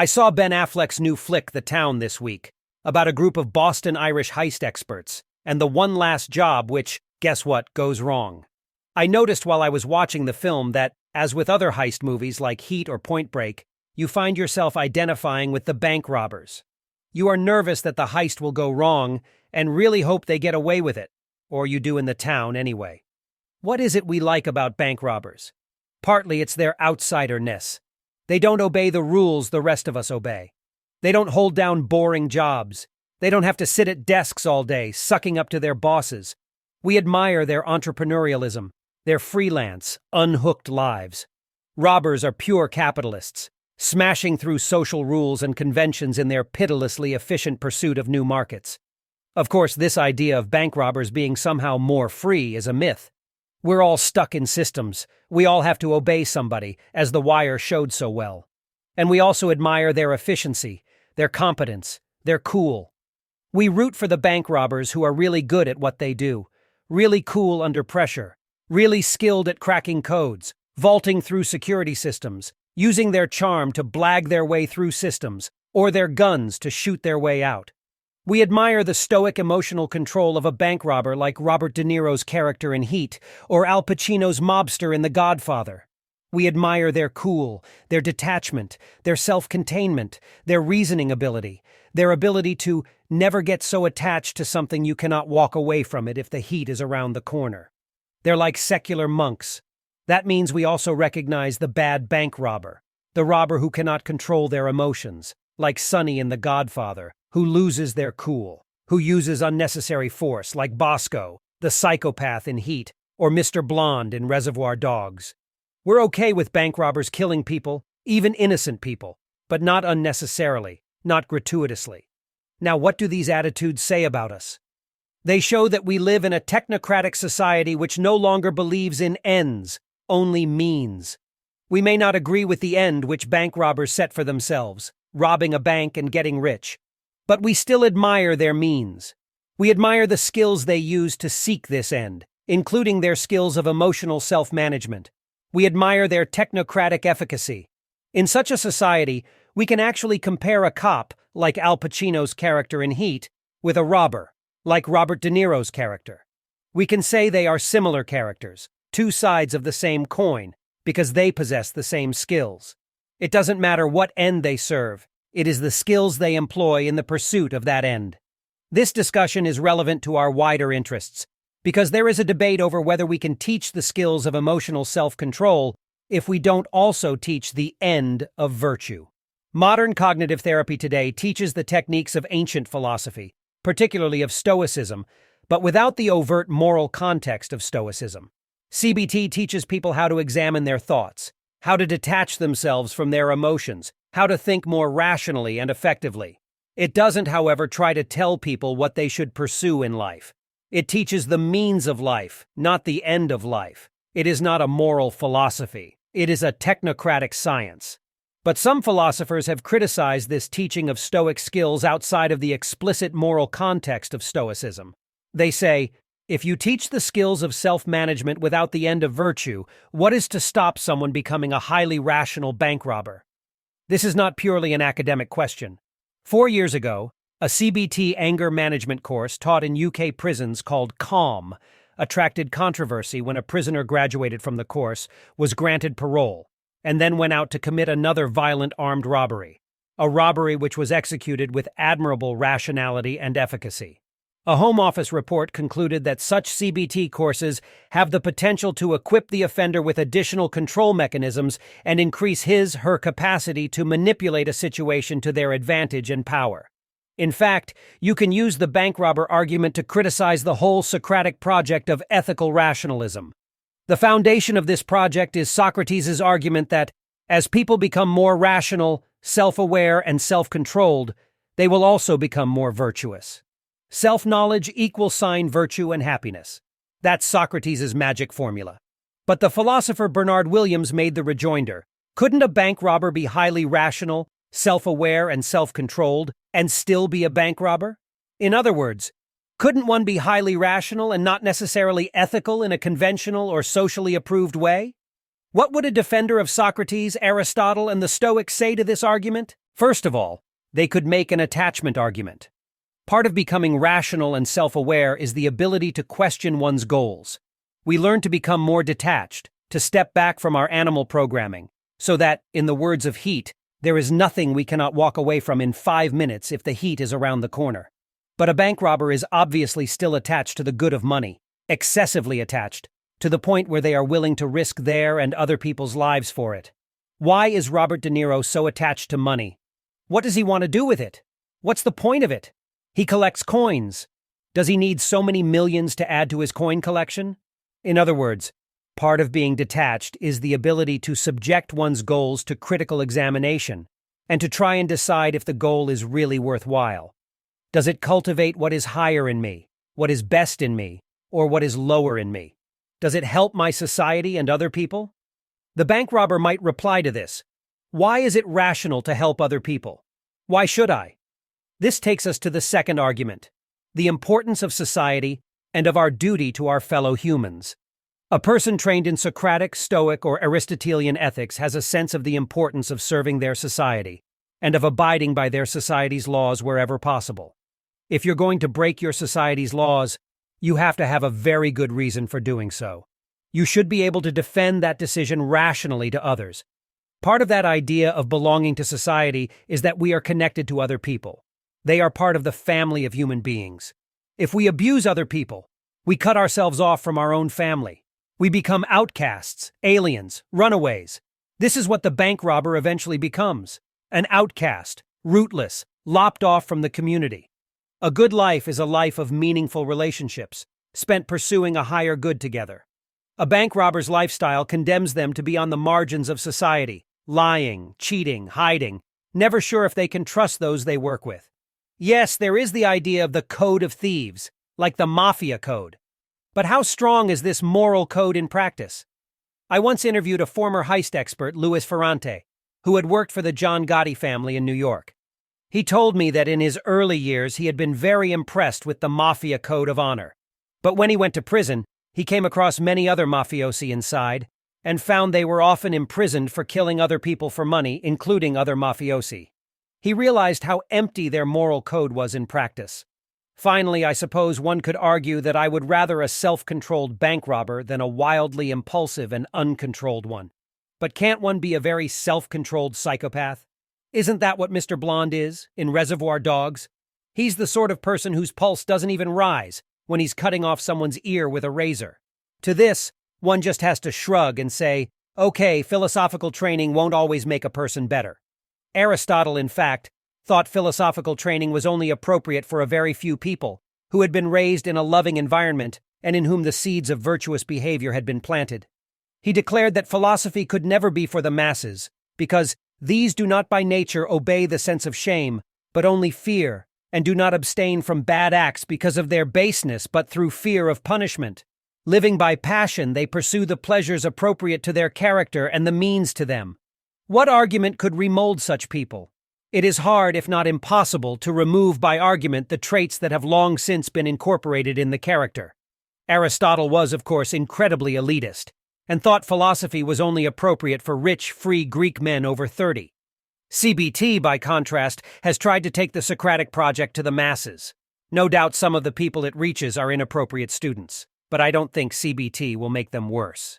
I saw Ben Affleck's new flick, The Town, this week, about a group of Boston Irish heist experts, and the one last job which, guess what, goes wrong. I noticed while I was watching the film that, as with other heist movies like Heat or Point Break, you find yourself identifying with the bank robbers. You are nervous that the heist will go wrong and really hope they get away with it, or you do in The Town anyway. What is it we like about bank robbers? Partly it's their outsiderness. They don't obey the rules the rest of us obey. They don't hold down boring jobs. They don't have to sit at desks all day, sucking up to their bosses. We admire their entrepreneurialism, their freelance, unhooked lives. Robbers are pure capitalists, smashing through social rules and conventions in their pitilessly efficient pursuit of new markets. Of course, this idea of bank robbers being somehow more free is a myth. We're all stuck in systems. We all have to obey somebody, as The Wire showed so well. And we also admire their efficiency, their competence, their cool. We root for the bank robbers who are really good at what they do, really cool under pressure, really skilled at cracking codes, vaulting through security systems, using their charm to blag their way through systems, or their guns to shoot their way out. We admire the stoic emotional control of a bank robber like Robert De Niro's character in Heat, or Al Pacino's mobster in The Godfather. We admire their cool, their detachment, their self-containment, their reasoning ability, their ability to never get so attached to something you cannot walk away from it if the heat is around the corner. They're like secular monks. That means we also recognize the bad bank robber, the robber who cannot control their emotions, like Sonny in The Godfather, who loses their cool, who uses unnecessary force, like Bosco, the psychopath in Heat, or Mr. Blonde in Reservoir Dogs. We're okay with bank robbers killing people, even innocent people, but not unnecessarily, not gratuitously. Now, what do these attitudes say about us? They show that we live in a technocratic society which no longer believes in ends, only means. We may not agree with the end which bank robbers set for themselves, robbing a bank and getting rich, but we still admire their means. We admire the skills they use to seek this end, including their skills of emotional self-management. We admire their technocratic efficacy. In such a society, we can actually compare a cop, like Al Pacino's character in Heat, with a robber, like Robert De Niro's character. We can say they are similar characters, two sides of the same coin, because they possess the same skills. It doesn't matter what end they serve, it is the skills they employ in the pursuit of that end. This discussion is relevant to our wider interests, because there is a debate over whether we can teach the skills of emotional self-control if we don't also teach the end of virtue. Modern cognitive therapy today teaches the techniques of ancient philosophy, particularly of Stoicism, but without the overt moral context of Stoicism. CBT teaches people how to examine their thoughts, how to detach themselves from their emotions, how to think more rationally and effectively. It doesn't, however, try to tell people what they should pursue in life. It teaches the means of life, not the end of life. It is not a moral philosophy. It is a technocratic science. But some philosophers have criticized this teaching of Stoic skills outside of the explicit moral context of Stoicism. They say, if you teach the skills of self-management without the end of virtue, what is to stop someone becoming a highly rational bank robber? This is not purely an academic question. 4 years ago, a CBT anger management course taught in UK prisons called Calm attracted controversy when a prisoner graduated from the course, was granted parole, and then went out to commit another violent armed robbery, a robbery which was executed with admirable rationality and efficacy. A Home Office report concluded that such CBT courses have the potential to equip the offender with additional control mechanisms and increase his/her capacity to manipulate a situation to their advantage and power. In fact, you can use the bank robber argument to criticize the whole Socratic project of ethical rationalism. The foundation of this project is Socrates' argument that, as people become more rational, self-aware, and self-controlled, they will also become more virtuous. Self-knowledge = virtue and happiness. That's Socrates' magic formula. But the philosopher Bernard Williams made the rejoinder, couldn't a bank robber be highly rational, self-aware, and self-controlled, and still be a bank robber? In other words, couldn't one be highly rational and not necessarily ethical in a conventional or socially approved way? What would a defender of Socrates, Aristotle, and the Stoics say to this argument? First of all, they could make an attachment argument. Part of becoming rational and self-aware is the ability to question one's goals. We learn to become more detached, to step back from our animal programming, so that, in the words of Heat, there is nothing we cannot walk away from in 5 minutes if the heat is around the corner. But a bank robber is obviously still attached to the good of money, excessively attached, to the point where they are willing to risk their and other people's lives for it. Why is Robert De Niro so attached to money? What does he want to do with it? What's the point of it? He collects coins. Does he need so many millions to add to his coin collection? In other words, part of being detached is the ability to subject one's goals to critical examination and to try and decide if the goal is really worthwhile. Does it cultivate what is higher in me, what is best in me, or what is lower in me? Does it help my society and other people? The bank robber might reply to this. Why is it rational to help other people? Why should I? This takes us to the second argument, the importance of society and of our duty to our fellow humans. A person trained in Socratic, Stoic, or Aristotelian ethics has a sense of the importance of serving their society and of abiding by their society's laws wherever possible. If you're going to break your society's laws, you have to have a very good reason for doing so. You should be able to defend that decision rationally to others. Part of that idea of belonging to society is that we are connected to other people. They are part of the family of human beings. If we abuse other people, we cut ourselves off from our own family. We become outcasts, aliens, runaways. This is what the bank robber eventually becomes, an outcast, rootless, lopped off from the community. A good life is a life of meaningful relationships, spent pursuing a higher good together. A bank robber's lifestyle condemns them to be on the margins of society, lying, cheating, hiding, never sure if they can trust those they work with. Yes, there is the idea of the code of thieves, like the mafia code. But how strong is this moral code in practice? I once interviewed a former heist expert, Louis Ferrante, who had worked for the John Gotti family in New York. He told me that in his early years he had been very impressed with the mafia code of honor. But when he went to prison, he came across many other mafiosi inside and found they were often imprisoned for killing other people for money, including other mafiosi. He realized how empty their moral code was in practice. Finally, I suppose one could argue that I would rather a self-controlled bank robber than a wildly impulsive and uncontrolled one. But can't one be a very self-controlled psychopath? Isn't that what Mr. Blonde is, in Reservoir Dogs? He's the sort of person whose pulse doesn't even rise when he's cutting off someone's ear with a razor. To this, one just has to shrug and say, okay, philosophical training won't always make a person better. Aristotle, in fact, thought philosophical training was only appropriate for a very few people who had been raised in a loving environment and in whom the seeds of virtuous behavior had been planted. He declared that philosophy could never be for the masses, because these do not by nature obey the sense of shame, but only fear, and do not abstain from bad acts because of their baseness, but through fear of punishment. Living by passion, they pursue the pleasures appropriate to their character and the means to them. What argument could remold such people? It is hard, if not impossible, to remove by argument the traits that have long since been incorporated in the character. Aristotle was, of course, incredibly elitist, and thought philosophy was only appropriate for rich, free Greek men over 30. CBT, by contrast, has tried to take the Socratic project to the masses. No doubt some of the people it reaches are inappropriate students, but I don't think CBT will make them worse.